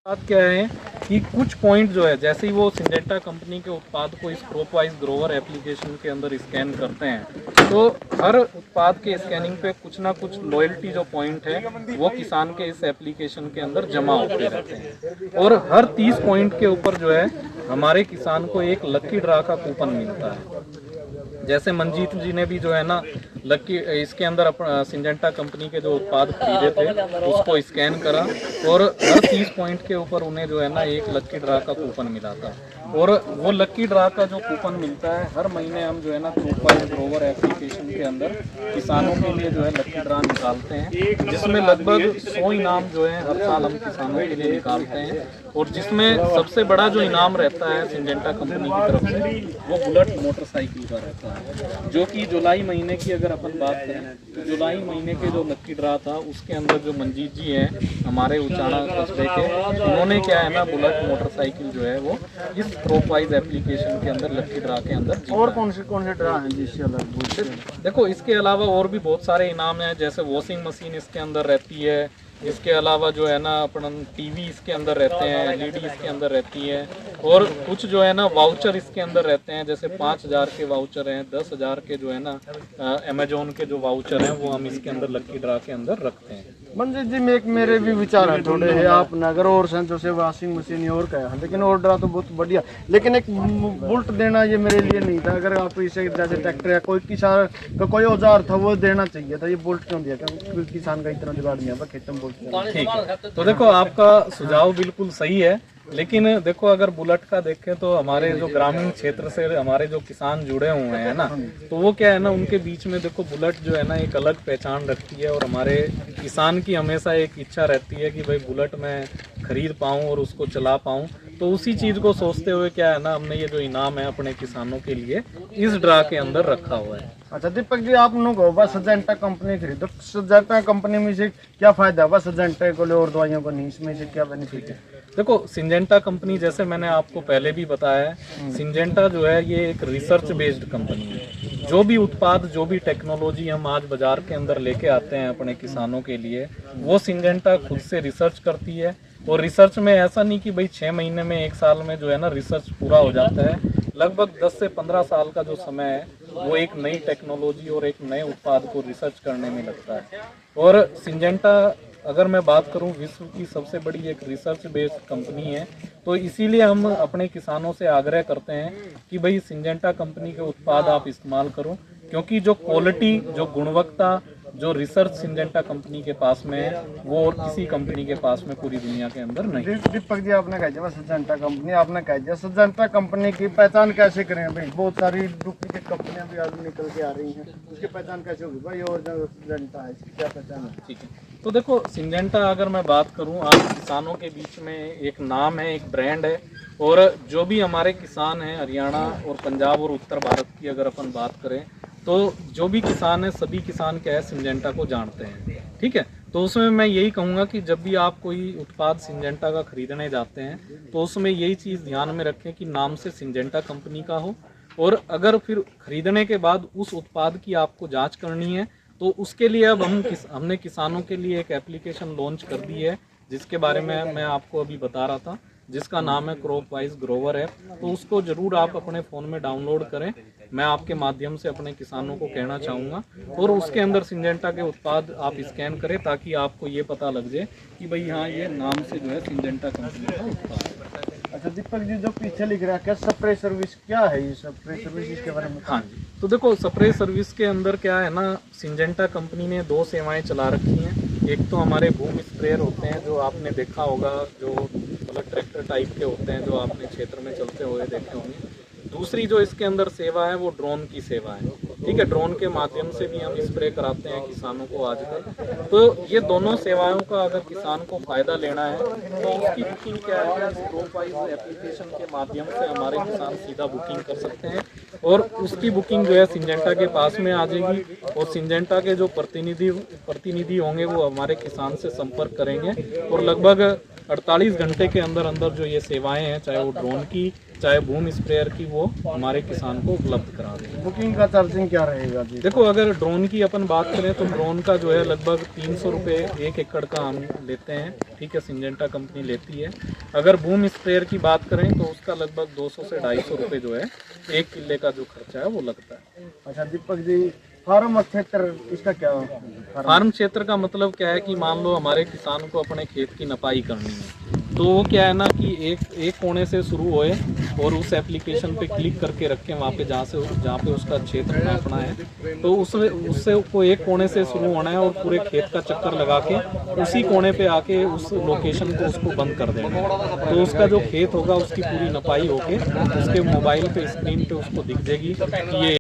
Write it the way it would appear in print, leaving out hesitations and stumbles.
बात क्या है कि कुछ पॉइंट जो है, जैसे ही वो सिंजेंटा कंपनी के उत्पाद को इस क्रॉप वाइज ग्रोवर एप्लीकेशन के अंदर स्कैन करते हैं, तो हर उत्पाद के स्कैनिंग पे कुछ ना कुछ लॉयल्टी जो पॉइंट है वो किसान के इस एप्लीकेशन के अंदर जमा होते रहते हैं। और हर 30 पॉइंट के ऊपर जो है हमारे किसान को एक लक्की ड्रा का कूपन मिलता है। जैसे मंजीत जी ने भी जो है ना लक्की इसके अंदर सिंजेंटा कंपनी के जो उत्पाद खरीदे थे उसको स्कैन करा और हर 30 पॉइंट के ऊपर उन्हें जो है ना एक लक्की ड्रा का कूपन मिला था। और वो लक्की ड्रा का जो कूपन मिलता है हर महीने हम जो है ना क्रॉप ग्रोवर एप्लीकेशन के अंदर किसानों के लिए जो है लक्की ड्रा निकालते हैं, जिसमें लगभग 100 इनाम जो है हर साल हम किसानों के लिए निकालते हैं। और जिसमें सबसे बड़ा जो इनाम रहता है सिंजेंटा कंपनी की तरफ से वो बुलेट मोटरसाइकिल का रहता है, जो कि जुलाई महीने की अगर अपन बात करें तो जुलाई महीने के जो लक्की ड्रा था उसके अंदर जो मंजीत जी हैं हमारे उचाना कस्बे के, उन्होंने क्या है ना बुलेट मोटरसाइकिल जो है वो इस क्रॉप वाइज एप्लीकेशन के अंदर लक्की ड्रा के अंदर। और कौन से ड्रा हैं जिससे अलग? देखो इसके अलावा और भी बहुत सारे इनाम हैं, जैसे वॉशिंग मशीन इसके अंदर रहती है, इसके अलावा जो है ना अपन टीवी इसके अंदर रहते हैं, एलईडी इसके अंदर रहती है, और कुछ जो है ना वाउचर इसके अंदर रहते हैं, जैसे 5000 के वाउचर हैं, 10,000 के जो है ना अमेजोन के जो वाउचर हैं वो हम इसके अंदर लक्की ड्रा के अंदर रखते हैं। मंजीत जी में मेरे भी विचार है थोड़े है, आप नगर और संचो से वॉशिंग मशीन और क्या है, लेकिन और ड्रा तो बहुत बढ़िया, लेकिन एक बुल्ट देना ये मेरे लिए नहीं था। अगर आप इसे जैसे ट्रैक्टर या कोई किसान का कोई औजार था वो देना चाहिए था, ये बुल्ट क्यों दिया? क्योंकि किसान का इतना जुगाड़ नहीं है खेतों में। ठीक है, तो देखो आपका सुझाव बिल्कुल सही है, लेकिन देखो अगर बुलेट का देखें तो हमारे जो ग्रामीण क्षेत्र से हमारे जो किसान जुड़े हुए हैं ना, तो वो क्या है ना उनके बीच में देखो बुलेट जो है ना एक अलग पहचान रखती है। और हमारे किसान की हमेशा एक इच्छा रहती है कि भाई बुलेट मैं खरीद पाऊँ और उसको चला पाऊँ, तो उसी चीज़ को सोचते हुए क्या है ना हमने ये जो इनाम है अपने किसानों के लिए इस ड्रा के अंदर रखा हुआ है। अच्छा दीपक जी, आप लोग सिंजेंटा कंपनी खरीदो, सिंजेंटा कंपनी में से क्या फायदा हुआ सिंजेंटा को और दवाइयों को नहीं, इसमें से क्या बेनिफिट है? देखो सिंजेंटा कंपनी जैसे मैंने आपको पहले भी बताया है, सिंजेंटा जो है ये एक रिसर्च बेस्ड कंपनी है। जो भी उत्पाद जो भी टेक्नोलॉजी हम आज बाजार के अंदर लेके आते हैं अपने किसानों के लिए, वो सिंजेंटा खुद से रिसर्च करती है। और रिसर्च में ऐसा नहीं कि भाई 6 महीने में 1 साल में जो है ना रिसर्च पूरा हो जाता है, लगभग 10 से 15 साल का जो समय है वो एक नई टेक्नोलॉजी और एक नए उत्पाद को रिसर्च करने में लगता है। और सिंजेंटा अगर मैं बात करूं विश्व की सबसे बड़ी एक रिसर्च बेस्ड कंपनी है, तो इसीलिए हम अपने किसानों से आग्रह करते हैं कि भाई सिंजेंटा कंपनी के उत्पाद आप इस्तेमाल करो, क्योंकि जो क्वालिटी जो गुणवत्ता जो रिसर्च सिंजेंटा कंपनी के पास में है वो और किसी कंपनी के पास में पूरी दुनिया के अंदर नहीं। दीपक जी आपने कह दिया सिंजेंटा कंपनी, आपने कह दिया सिंजेंटा कंपनी की पहचान कैसे करें भाई? बहुत सारी डुप्लीकेट कंपनियां भी आज निकल के आ रही हैं, उसकी पहचान कैसे होगी भाई? और जो सिंजेंटा है इसकी क्या पहचान है? ठीक है, तो देखो सिंजेंटा अगर मैं बात करूं आज किसानों के बीच में एक नाम है, एक ब्रांड है। और जो भी हमारे किसान हैं हरियाणा और पंजाब और उत्तर भारत की अगर अपन बात करें तो जो भी किसान है सभी किसान क्या है सिंजेंटा को जानते हैं। ठीक है, तो उसमें मैं यही कहूँगा कि जब भी आप कोई उत्पाद सिंजेंटा का खरीदने जाते हैं तो उसमें यही चीज़ ध्यान में रखें कि नाम से सिंजेंटा कंपनी का हो। और अगर फिर खरीदने के बाद उस उत्पाद की आपको जाँच करनी है तो उसके लिए अब हमने किसानों के लिए एक एप्लीकेशन लॉन्च कर दी है, जिसके बारे में मैं आपको अभी बता रहा था, जिसका नाम है क्रॉप वाइज ग्रोवर ऐप। तो उसको ज़रूर आप अपने फ़ोन में डाउनलोड करें, मैं आपके माध्यम से अपने किसानों को कहना चाहूँगा। और उसके अंदर सिंजेंटा के उत्पाद आप स्कैन करें ताकि आपको ये पता लग जाए कि भाई हाँ ये नाम से जो है सिंजेंटा कंपनी का उत्पाद है। अच्छा दीपक जी, जो पीछे लिख रहा है क्या स्प्रे सर्विस, क्या है ये स्प्रे सर्विस, इसके बारे में? हाँ जी, तो देखो स्प्रे सर्विस के अंदर क्या है ना सिंजेंटा कंपनी ने 2 सेवाएं चला रखी हैं। एक तो हमारे बूम स्प्रेयर होते हैं जो आपने देखा होगा, जो मतलब ट्रैक्टर टाइप के होते हैं जो आपने क्षेत्र में चलते हुए देखे होंगे। दूसरी जो इसके अंदर सेवा है वो ड्रोन की सेवा है। ठीक है, ड्रोन के माध्यम से भी हम स्प्रे कराते हैं किसानों को आजकल। तो ये दोनों सेवाओं का अगर किसान को फ़ायदा लेना है तो उसकी बुकिंग क्या है क्रॉप वाइज एप्लीकेशन के माध्यम से हमारे किसान सीधा बुकिंग कर सकते हैं। और उसकी बुकिंग जो है सिंजेंटा के पास में आ जाएगी और सिंजेंटा के जो प्रतिनिधि होंगे वो हमारे किसान से संपर्क करेंगे और लगभग 48 घंटे के अंदर अंदर जो ये सेवाएं हैं, चाहे वो ड्रोन की चाहे बूम स्प्रेयर की, वो हमारे किसान को उपलब्ध करा दें। बुकिंग का चार्जिंग क्या रहेगा जी? देखो, अगर ड्रोन की अपन बात करें तो ड्रोन का जो है लगभग 300 रुपये 1 एकड़ का हम लेते हैं, ठीक है, सिंजेंटा कंपनी लेती है। अगर बूम स्प्रेयर की बात करें तो उसका लगभग 200 से 250 रुपये जो है 1 किले का जो खर्चा है वो लगता है। अच्छा दीपक जी, फार्म क्षेत्र इसका क्या? फार्म क्षेत्र का मतलब क्या है कि मान लो हमारे किसान को अपने खेत की नपाई करनी है, तो वो क्या है ना कि एक कोने से शुरू होए और उस एप्लीकेशन पे क्लिक करके रखें वहाँ पे जहाँ पे उसका क्षेत्र नापना है, तो उससे को एक कोने से शुरू होना है और पूरे खेत का चक्कर लगा के उसी कोने पे आके उस लोकेशन को उसको बंद कर देना है। तो उसका जो खेत होगा उसकी पूरी नपाई होके उसके मोबाइल पे स्क्रीन पे उसको दिख जाएगी कि ये